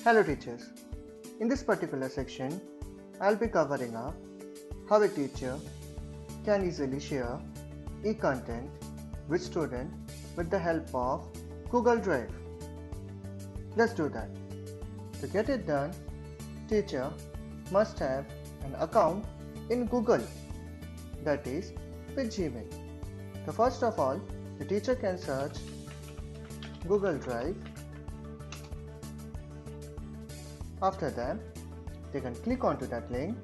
Hello teachers, in this particular section, I'll be covering up how a teacher can easily share e-content with student with the help of Google Drive. Let's do that. To get it done, teacher must have an account in Google, that is with Gmail. So first of all, the teacher can search Google Drive. After that, they can click onto that link.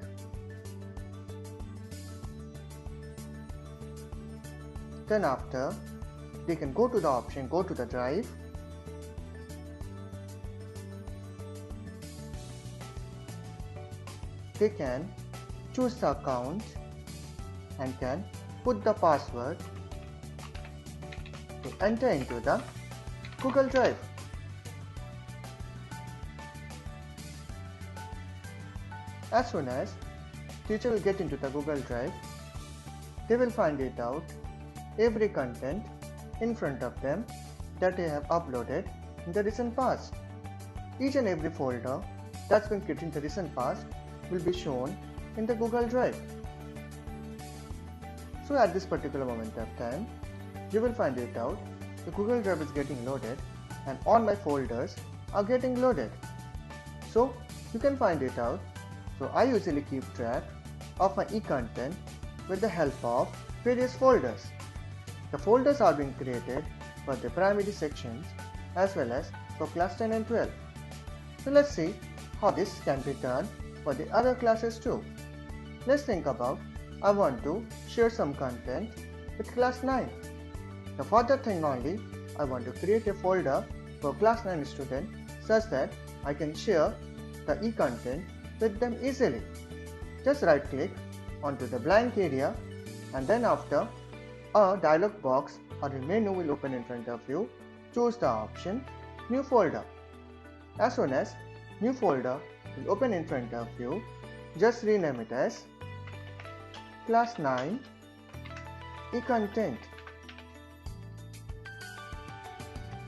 Then after, they can go to the option, go to the drive. They can choose the account and can put the password to enter into the Google Drive. As soon as teacher will get into the Google Drive, they will find it out every content in front of them that they have uploaded in the recent past. Each and every folder that's been created in the recent past will be shown in the Google Drive. So at this particular moment of time, you will find it out the Google Drive is getting loaded and all my folders are getting loaded. So you can find it out. So I usually keep track of my e-content with the help of various folders. The folders are being created for the primary sections as well as for class 10 and 12. So let's see how this can be done for the other classes too. Let's think about I want to share some content with class 9. The further thing only, I want to create a folder for class 9 student such that I can share the e-content with them easily. Just right click onto the blank area and then after a dialog box or a menu will open in front of you. Choose the option New Folder. As soon as new folder will open in front of you, just rename it as Class 9 e-content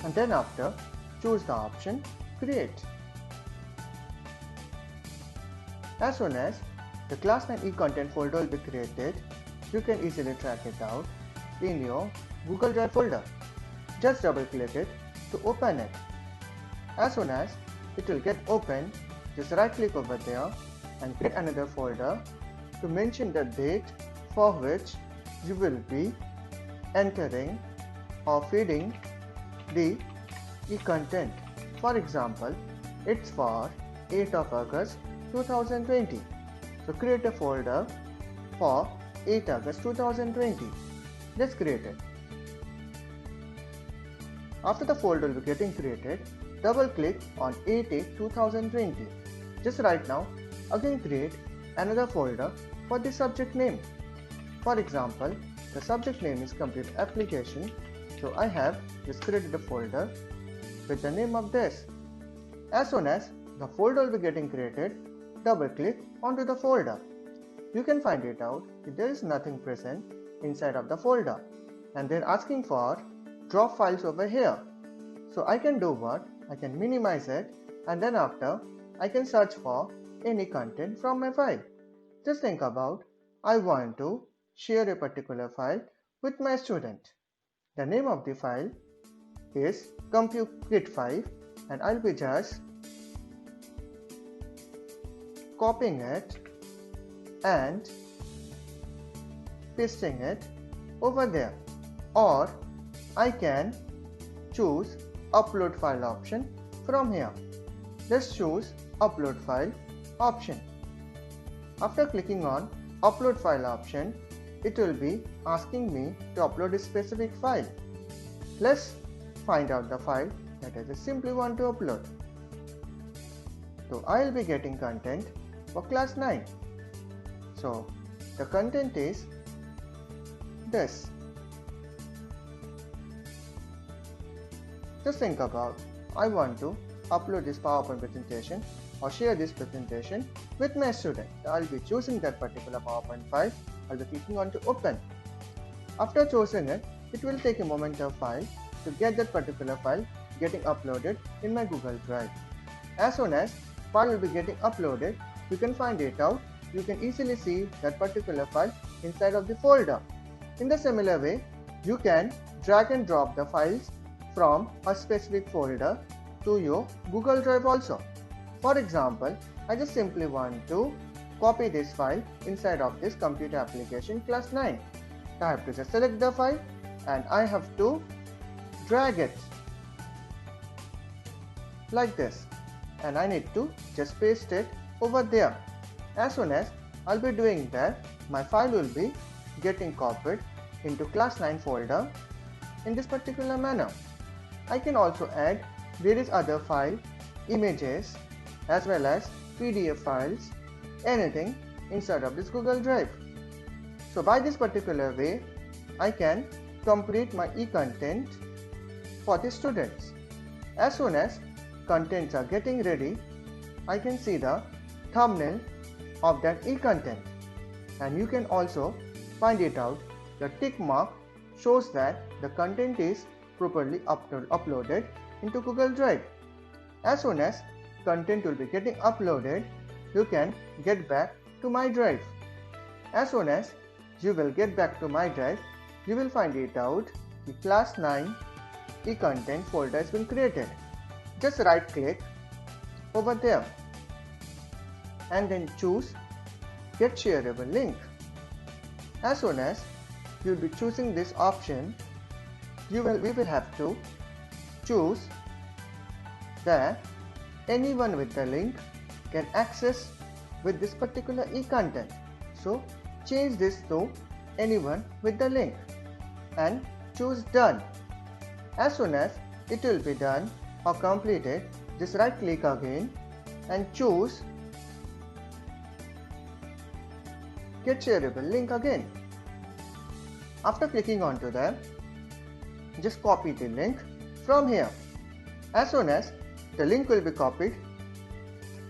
and then after choose the option Create. As soon as the class 9 e-content folder will be created, you can easily track it out in your Google Drive folder. Just double click it to open it. As soon as it will get open, just right click over there and create another folder to mention the date for which you will be entering or feeding the e-content. For example, it's for 8th of August 2020. So create a folder for 8 August 2020. Let's create it. After the folder will be getting created, double click on 8/8/2020. Just right now, again create another folder for the subject name. For example, the subject name is Computer Application. So I have just created a folder with the name of this. As soon as the folder will be getting created, double click onto the folder. You can find it out if there is nothing present inside of the folder and they're asking for drop files over here. So I can do what? I can minimize it and then after I can search for any content from my file. Just think about I want to share a particular file with my student. The name of the file is CompuKit 5 and I'll be just copying it and pasting it over there, or I can choose upload file option from here. Let's choose upload file option. After clicking on upload file option, it will be asking me to upload a specific file. Let's find out the file that I just simply want to upload. So I will be getting content for class 9. So the content is this. Just think about I want to upload this PowerPoint presentation or share this presentation with my student. I'll be choosing that particular PowerPoint file. I'll be clicking on to open. After choosing it, it will take a moment of while to get that particular file getting uploaded in my Google Drive. As soon as file will be getting uploaded, you can find it out. You can easily see that particular file inside of the folder. In the similar way, you can drag and drop the files from a specific folder to your Google Drive also. For example, I just simply want to copy this file inside of this computer application class 9. I have to just select the file and I have to drag it like this, and I need to just paste it over there. As soon as I'll be doing that, my file will be getting copied into class 9 folder in this particular manner. I can also add various other file, images as well as PDF files, anything inside of this Google Drive. So by this particular way, I can complete my e-content for the students. As soon as contents are getting ready, I can see the thumbnail of that e-content, and you can also find it out. The tick mark shows that the content is properly uploaded into Google Drive. As soon as content will be getting uploaded, you can get back to My Drive. As soon as you will get back to My Drive, you will find it out the class 9 e-content folder has been created. Just right click over there and then choose Get Shareable Link. As soon as you will be choosing this option, we will have to choose that anyone with the link can access with this particular e-content. So change this to anyone with the link and choose Done. As soon as it will be done or completed, just right click again and choose Get Shareable Link again. After clicking onto that, just copy the link from here. As soon as the link will be copied,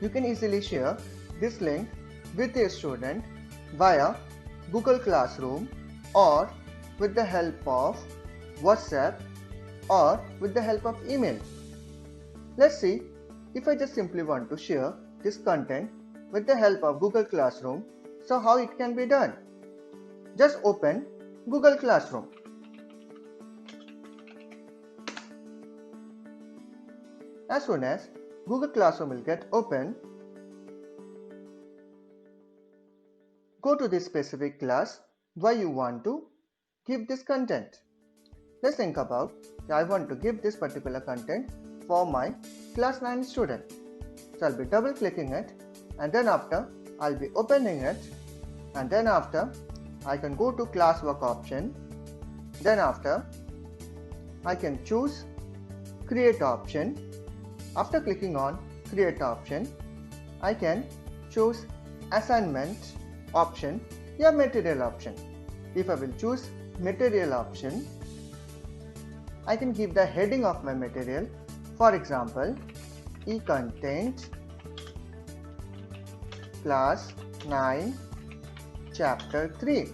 you can easily share this link with a student via Google Classroom or with the help of WhatsApp or with the help of email. Let's see if I just simply want to share this content with the help of Google Classroom, so how it can be done. Just open Google Classroom. As soon as Google Classroom will get open, go to this specific class where you want to give this content. Let's think about, I want to give this particular content for my class 9 student. So I'll be double clicking it, and then after I'll be opening it, and then after I can go to classwork option. Then after I can choose create option. After clicking on create option, I can choose assignment option or material option. If I will choose material option, I can give the heading of my material. For example, e-content class 9 chapter 3.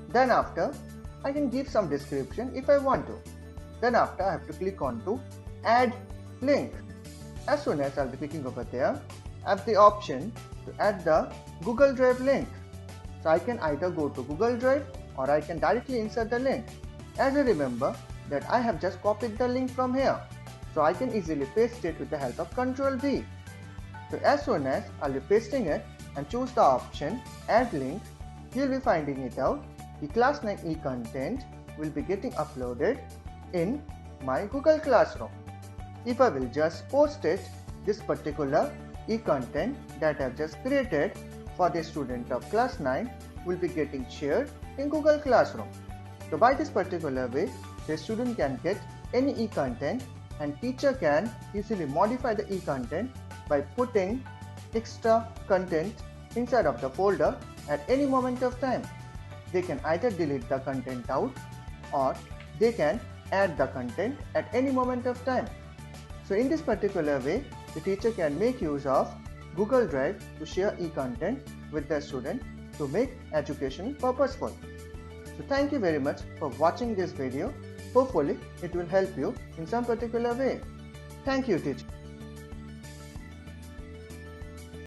Then after I can give some description if I want to. Then after I have to click on to add link. As soon as I'll be clicking over there, I have the option to add the Google Drive link. So I can either go to Google Drive or I can directly insert the link. As I remember that I have just copied the link from here, so I can easily paste it with the help of Ctrl V. So as soon as I'll be pasting it and choose the option add link, you'll be finding it out. The class 9 e-content will be getting uploaded in my Google Classroom. If I will just post it, this particular e-content that I've just created for the student of class 9 will be getting shared in Google Classroom. So by this particular way, the student can get any e-content, and teacher can easily modify the e-content by putting extra content inside of the folder at any moment of time. They can either delete the content out or they can add the content at any moment of time. So in this particular way, the teacher can make use of Google Drive to share e-content with the student to make education purposeful. So thank you very much for watching this video. Hopefully it will help you in some particular way. Thank you, teacher.